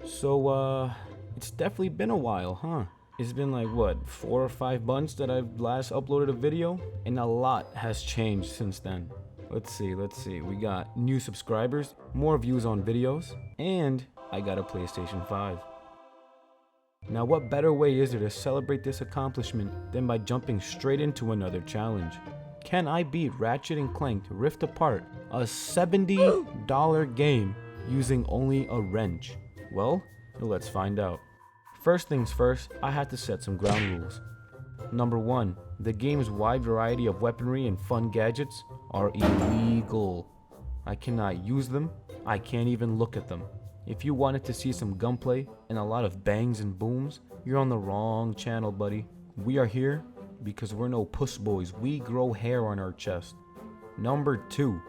It's definitely been a while, huh? It's been like what, 4 or 5 months that I've last uploaded a video, and a lot has changed since then. Let's see. We got new subscribers, more views on videos, and I got a PlayStation 5. Now, what better way is there to celebrate this accomplishment than by jumping straight into another challenge? Can I beat Ratchet and Clank Rift Apart, a $70 game, using only a wrench? Well, let's find out. First things first, I had to set some ground rules. Number 1, the game's wide variety of weaponry and fun gadgets are illegal. I cannot use them, I can't even look at them. If you wanted to see some gunplay and a lot of bangs and booms, you're on the wrong channel, buddy. We are here because we're no puss boys, we grow hair on our chest. Number 2,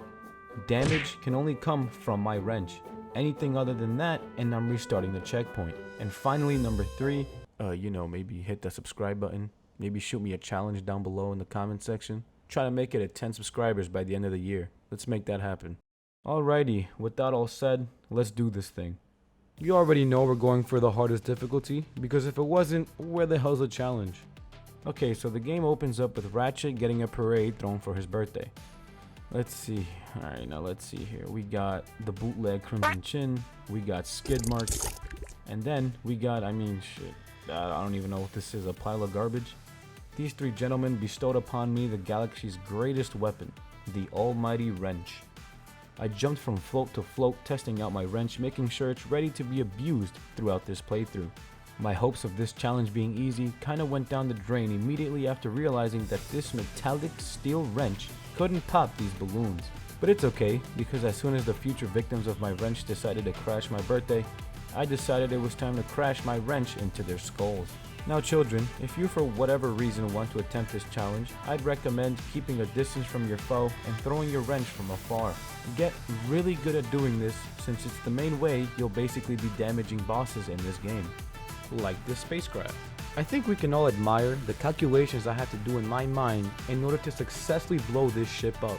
damage can only come from my wrench. Anything other than that, and I'm restarting the checkpoint. And finally, number 3, maybe hit the subscribe button. Maybe shoot me a challenge down below in the comment section. Try to make it at 10 subscribers by the end of the year. Let's make that happen. Alrighty, with that all said, let's do this thing. You already know we're going for the hardest difficulty, because if it wasn't, where the hell's the challenge? Okay, so the game opens up with Ratchet getting a parade thrown for his birthday. Let's see. Alright, now let's see here. We got the bootleg Crimson Chin. We got skid marks. And then we got, I don't even know what this is, a pile of garbage. These 3 gentlemen bestowed upon me the galaxy's greatest weapon, the almighty wrench. I jumped from float to float, testing out my wrench, making sure it's ready to be abused throughout this playthrough. My hopes of this challenge being easy kinda went down the drain immediately after realizing that this metallic steel wrench couldn't pop these balloons. But it's okay, because as soon as the future victims of my wrench decided to crash my birthday, I decided it was time to crash my wrench into their skulls. Now children, if you for whatever reason want to attempt this challenge, I'd recommend keeping a distance from your foe and throwing your wrench from afar. Get really good at doing this, since it's the main way you'll basically be damaging bosses in this game. Like this spacecraft. I think we can all admire the calculations I had to do in my mind in order to successfully blow this ship up.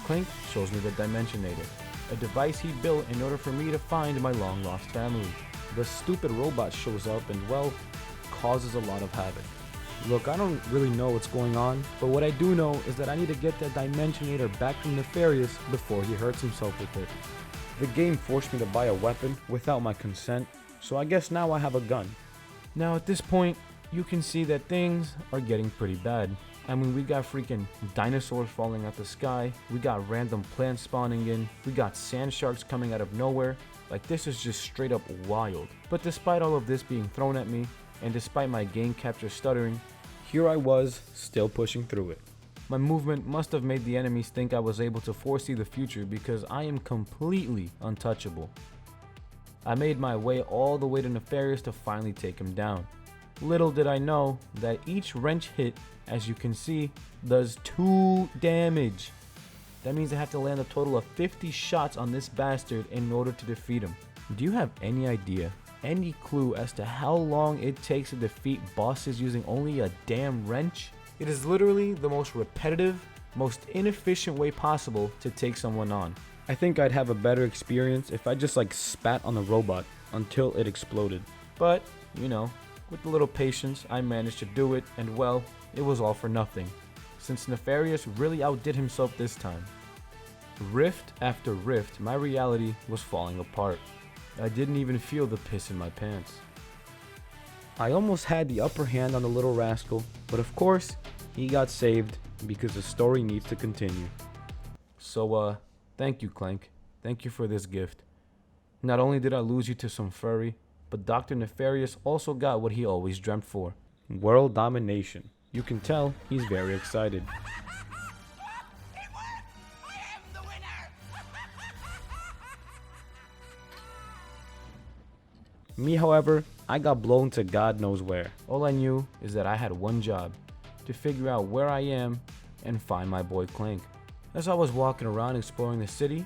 Clank shows me the Dimensionator, a device he built in order for me to find my long lost family. The stupid robot shows up and, well, causes a lot of havoc. Look, I don't really know what's going on, but what I do know is that I need to get that Dimensionator back from Nefarious before he hurts himself with it. The game forced me to buy a weapon without my consent, so I guess now I have a gun. Now at this point, you can see that things are getting pretty bad. I mean, we got freaking dinosaurs falling out the sky, we got random plants spawning in, we got sand sharks coming out of nowhere. Like, this is just straight up wild. But despite all of this being thrown at me, and despite my game capture stuttering, here I was, still pushing through it. My movement must have made the enemies think I was able to foresee the future, because I am completely untouchable. I made my way all the way to Nefarious to finally take him down. Little did I know that each wrench hit, as you can see, does 2 damage. That means I have to land a total of 50 shots on this bastard in order to defeat him. Do you have any idea, any clue as to how long it takes to defeat bosses using only a damn wrench? It is literally the most repetitive, most inefficient way possible to take someone on. I think I'd have a better experience if I just spat on the robot until it exploded. But, with a little patience, I managed to do it, and well, it was all for nothing, since Nefarious really outdid himself this time. Rift after rift, my reality was falling apart. I didn't even feel the piss in my pants. I almost had the upper hand on the little rascal, but of course, he got saved because the story needs to continue. So, thank you, Clank. Thank you for this gift. Not only did I lose you to some furry, but Dr. Nefarious also got what he always dreamt for. World domination. You can tell he's very excited. Me, however, I got blown to God knows where. All I knew is that I had one job, to figure out where I am and find my boy Clank. As I was walking around exploring the city,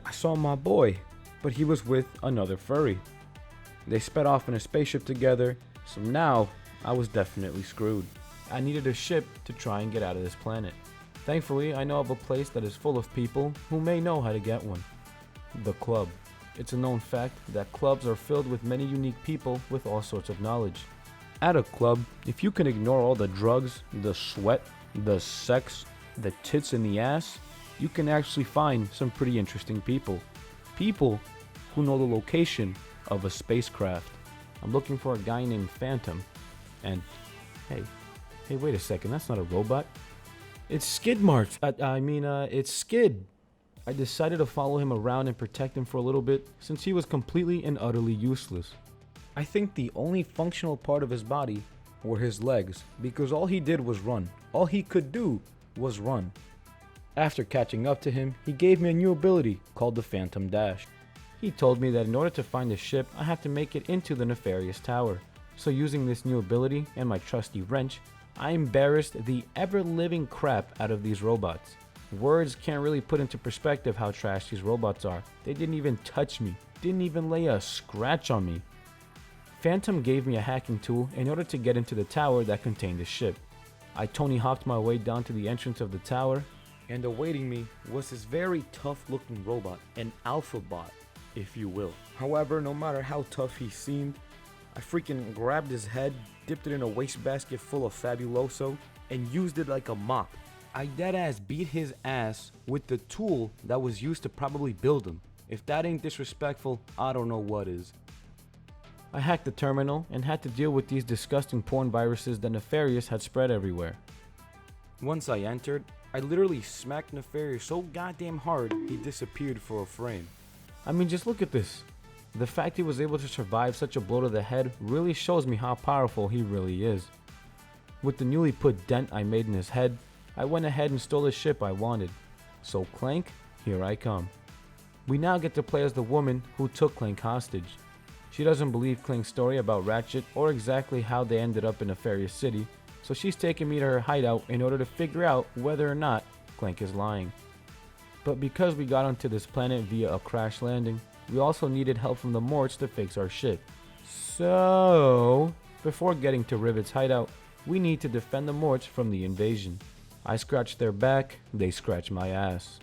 I saw my boy, but he was with another furry. They sped off in a spaceship together, so now I was definitely screwed. I needed a ship to try and get out of this planet. Thankfully, I know of a place that is full of people who may know how to get one. The club. It's a known fact that clubs are filled with many unique people with all sorts of knowledge. At a club, if you can ignore all the drugs, the sweat, the sex, the tits and the ass, you can actually find some pretty interesting people. People who know the location of a spacecraft. I'm looking for a guy named Phantom. And, hey, wait a second, that's not a robot. It's Skid Marks. It's Skid. I decided to follow him around and protect him for a little bit since he was completely and utterly useless. I think the only functional part of his body were his legs, because all he did was run. All he could do was run. After catching up to him, he gave me a new ability called the Phantom Dash. He told me that in order to find the ship, I have to make it into the nefarious tower. So using this new ability and my trusty wrench, I embarrassed the ever-living crap out of these robots. Words can't really put into perspective how trash these robots are. They didn't even touch me, didn't even lay a scratch on me. Phantom gave me a hacking tool in order to get into the tower that contained the ship. I Tony Hawked my way down to the entrance of the tower, and awaiting me was this very tough-looking robot, an alpha bot, if you will. However, no matter how tough he seemed, I freaking grabbed his head, dipped it in a wastebasket full of Fabuloso, and used it like a mop. I deadass beat his ass with the tool that was used to probably build him. If that ain't disrespectful, I don't know what is. I hacked the terminal and had to deal with these disgusting porn viruses that Nefarious had spread everywhere. Once I entered, I literally smacked Nefarious so goddamn hard he disappeared for a frame. I mean, just look at this. The fact he was able to survive such a blow to the head really shows me how powerful he really is. With the newly put dent I made in his head, I went ahead and stole the ship I wanted. So Clank, here I come. We now get to play as the woman who took Clank hostage. She doesn't believe Clank's story about Ratchet or exactly how they ended up in Nefarious City, so she's taking me to her hideout in order to figure out whether or not Clank is lying. But because we got onto this planet via a crash landing, we also needed help from the Morts to fix our ship. So, before getting to Rivet's hideout, we need to defend the Morts from the invasion. I scratch their back, they scratch my ass.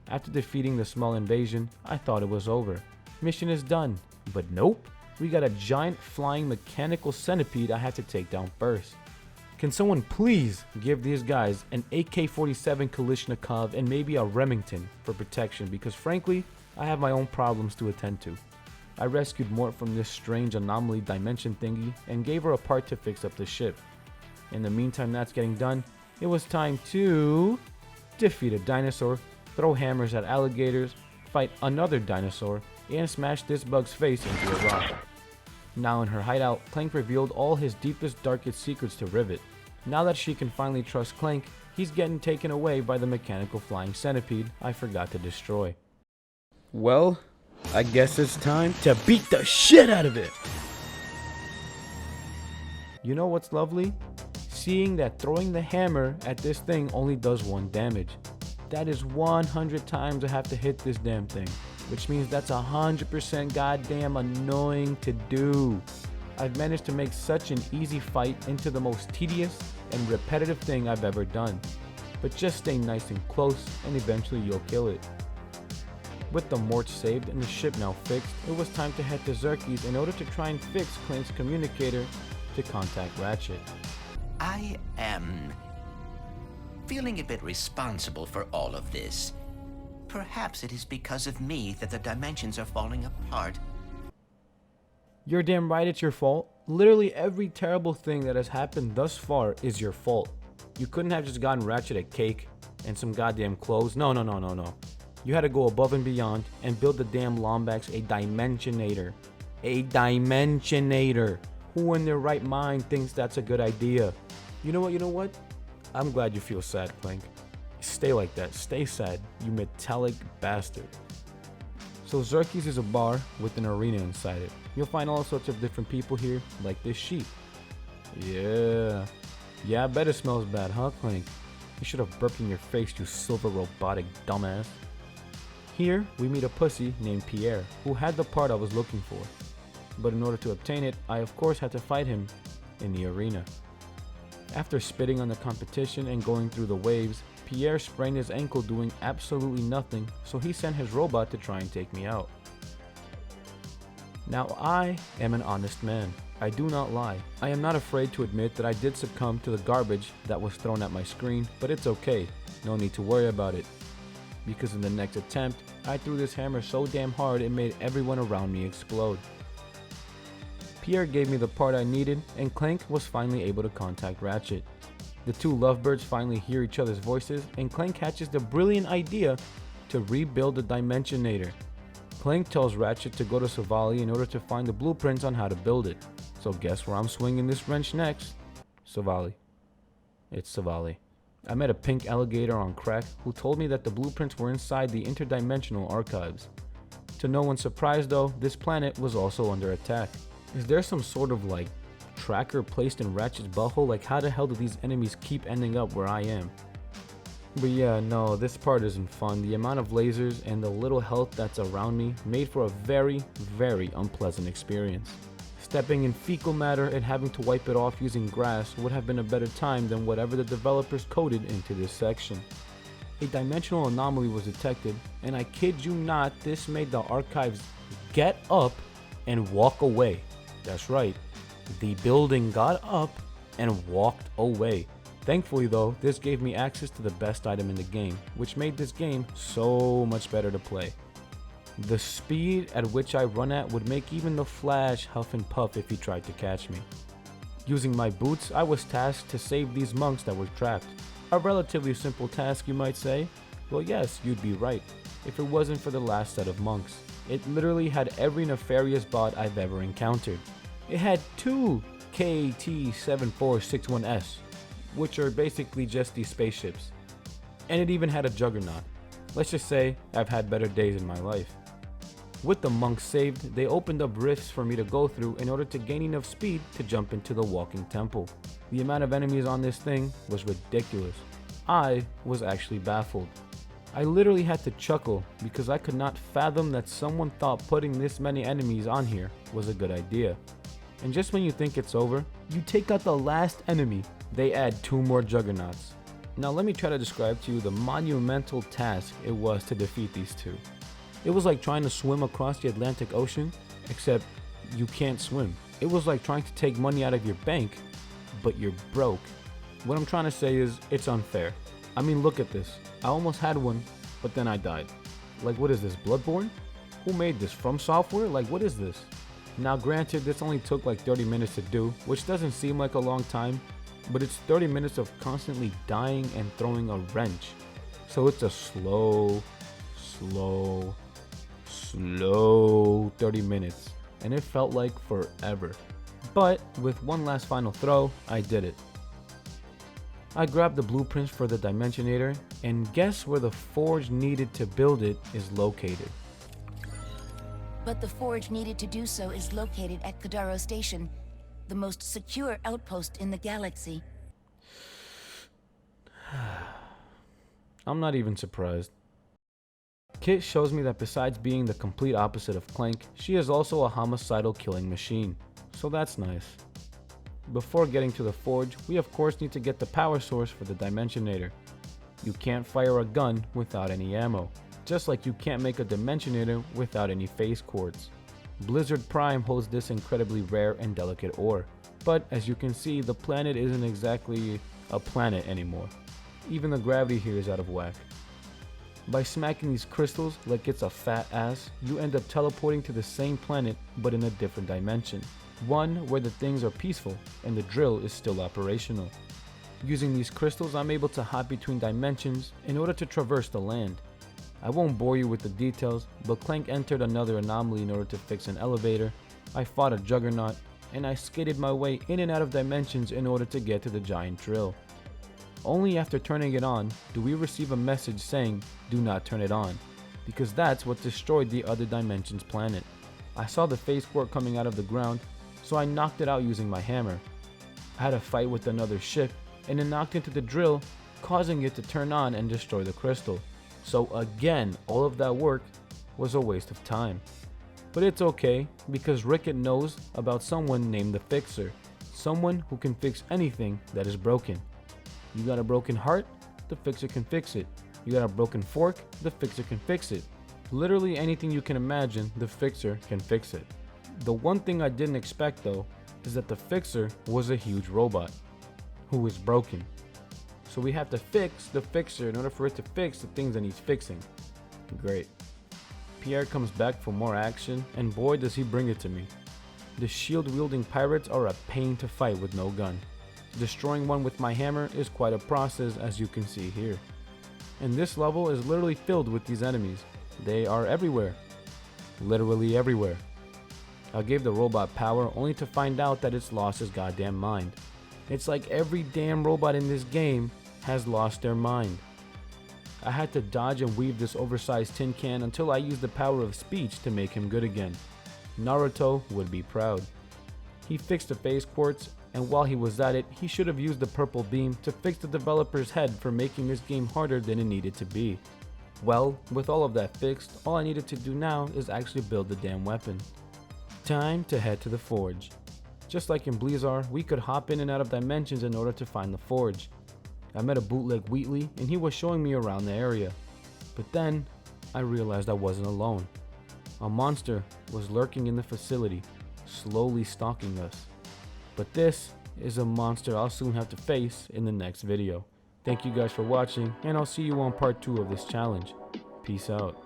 After defeating the small invasion, I thought it was over. Mission is done. But nope, we got a giant flying mechanical centipede I have to take down first. Can someone please give these guys an AK-47 Kalashnikov and maybe a Remington for protection, because frankly, I have my own problems to attend to. I rescued Mort from this strange anomaly dimension thingy and gave her a part to fix up the ship. In the meantime that's getting done, it was time to defeat a dinosaur, throw hammers at alligators, fight another dinosaur, and smash this bug's face into a rock. Now in her hideout, Clank revealed all his deepest, darkest secrets to Rivet. Now that she can finally trust Clank, he's getting taken away by the mechanical flying centipede I forgot to destroy. Well, I guess it's time to beat the shit out of it! You know what's lovely? Seeing that throwing the hammer at this thing only does 1 damage. That is 100 times I have to hit this damn thing, which means that's 100% goddamn annoying to do. I've managed to make such an easy fight into the most tedious and repetitive thing I've ever done. But just stay nice and close and eventually you'll kill it. With the Mort saved and the ship now fixed, it was time to head to Zerkie's in order to try and fix Clank's communicator to contact Ratchet. I am feeling a bit responsible for all of this. Perhaps it is because of me that the dimensions are falling apart. You're damn right it's your fault. Literally every terrible thing that has happened thus far is your fault. You couldn't have just gotten Ratchet a cake and some goddamn clothes. No. You had to go above and beyond and build the damn Lombax a Dimensionator. A Dimensionator. Who in their right mind thinks that's a good idea? You know what? I'm glad you feel sad, Clank. Stay like that. Stay sad, you metallic bastard. So Zerkie's is a bar with an arena inside it. You'll find all sorts of different people here, like this sheep. Yeah, I bet it smells bad, huh, Clank? You should have burped in your face, you silver robotic dumbass. Here, we meet a pussy named Pierre, who had the part I was looking for. but in order to obtain it, I of course had to fight him in the arena. After spitting on the competition and going through the waves, Pierre sprained his ankle doing absolutely nothing, so he sent his robot to try and take me out. Now I am an honest man. I do not lie. I am not afraid to admit that I did succumb to the garbage that was thrown at my screen, but it's okay. No need to worry about it. Because in the next attempt, I threw this hammer so damn hard it made everyone around me explode. Pierre gave me the part I needed, and Clank was finally able to contact Ratchet. The two lovebirds finally hear each other's voices, and Clank hatches the brilliant idea to rebuild the Dimensionator. Clank tells Ratchet to go to Savali in order to find the blueprints on how to build it. So guess where I'm swinging this wrench next? Savali. It's Savali. I met a pink alligator on crack who told me that the blueprints were inside the interdimensional archives. To no one's surprise though, this planet was also under attack. Is there some sort of like tracker placed in Ratchet's butthole? Like how the hell do these enemies keep ending up where I am? But yeah, no, this part isn't fun. The amount of lasers and the little health that's around me made for a very, very unpleasant experience. Stepping in fecal matter and having to wipe it off using grass would have been a better time than whatever the developers coded into this section. A dimensional anomaly was detected, and I kid you not, this made the archives get up and walk away. That's right, the building got up and walked away. Thankfully though, this gave me access to the best item in the game, which made this game so much better to play. The speed at which I run at would make even the Flash huff and puff if he tried to catch me. Using my boots, I was tasked to save these monks that were trapped. A relatively simple task, you might say. Well yes, you'd be right, if it wasn't for the last set of monks. It literally had every nefarious bot I've ever encountered. It had two KT-7461S, which are basically just these spaceships. And it even had a juggernaut. Let's just say I've had better days in my life. With the monks saved, they opened up rifts for me to go through in order to gain enough speed to jump into the walking temple. The amount of enemies on this thing was ridiculous. I was actually baffled. I literally had to chuckle because I could not fathom that someone thought putting this many enemies on here was a good idea. And just when you think it's over, you take out the last enemy, they add 2 more juggernauts. Now let me try to describe to you the monumental task it was to defeat these two. It was like trying to swim across the Atlantic Ocean, except you can't swim. It was like trying to take money out of your bank, but you're broke. What I'm trying to say is, it's unfair. I mean, look at this. I almost had one, but then I died. Like, what is this, Bloodborne? Who made this? From Software? Like, what is this? Now granted, this only took like 30 minutes to do, which doesn't seem like a long time, but it's 30 minutes of constantly dying and throwing a wrench. So it's a slow 30 minutes, and it felt like forever. But with one last final throw, I did it. I grabbed the blueprints for the Dimensionator, and guess where the forge needed to build it is located. But the forge needed to do so is located at Kadaro Station, the most secure outpost in the galaxy. I'm not even surprised. Kit shows me that besides being the complete opposite of Clank, she is also a homicidal killing machine, so that's nice. Before getting to the forge, we of course need to get the power source for the Dimensionator. You can't fire a gun without any ammo, just like you can't make a Dimensionator without any phase cords. Blizzard Prime holds this incredibly rare and delicate ore, but as you can see, the planet isn't exactly a planet anymore. Even the gravity here is out of whack. By smacking these crystals like it's a fat ass, you end up teleporting to the same planet but in a different dimension. One where the things are peaceful and the drill is still operational. Using these crystals, I'm able to hop between dimensions in order to traverse the land. I won't bore you with the details, but Clank entered another anomaly in order to fix an elevator, I fought a juggernaut, and I skated my way in and out of dimensions in order to get to the giant drill. Only after turning it on do we receive a message saying, "Do not turn it on," because that's what destroyed the other dimension's planet. I saw the phase core coming out of the ground, so I knocked it out using my hammer. I had a fight with another ship, and it knocked into the drill, causing it to turn on and destroy the crystal. So again, all of that work was a waste of time. But it's okay, because Rickett knows about someone named the Fixer. Someone who can fix anything that is broken. You got a broken heart? The Fixer can fix it. You got a broken fork? The Fixer can fix it. Literally anything you can imagine, the Fixer can fix it. The one thing I didn't expect though, is that the Fixer was a huge robot who is broken. So we have to fix the Fixer in order for it to fix the things that needs fixing. Great. Pierre comes back for more action, and boy does he bring it to me. The shield-wielding pirates are a pain to fight with no gun. Destroying one with my hammer is quite a process, as you can see here. And this level is literally filled with these enemies. They are everywhere. Literally everywhere. I gave the robot power only to find out that it's lost its goddamn mind. It's like every damn robot in this game has lost their mind. I had to dodge and weave this oversized tin can until I used the power of speech to make him good again. Naruto would be proud. He fixed the phase quartz, and while he was at it, he should have used the purple beam to fix the developer's head for making this game harder than it needed to be. Well, with all of that fixed, all I needed to do now is actually build the damn weapon. Time to head to the forge. Just like in Blizzard, we could hop in and out of dimensions in order to find the forge. I met a bootleg Wheatley and he was showing me around the area. But then, I realized I wasn't alone. A monster was lurking in the facility, slowly stalking us. But this is a monster I'll soon have to face in the next video. Thank you guys for watching, and I'll see you on part 2 of this challenge. Peace out.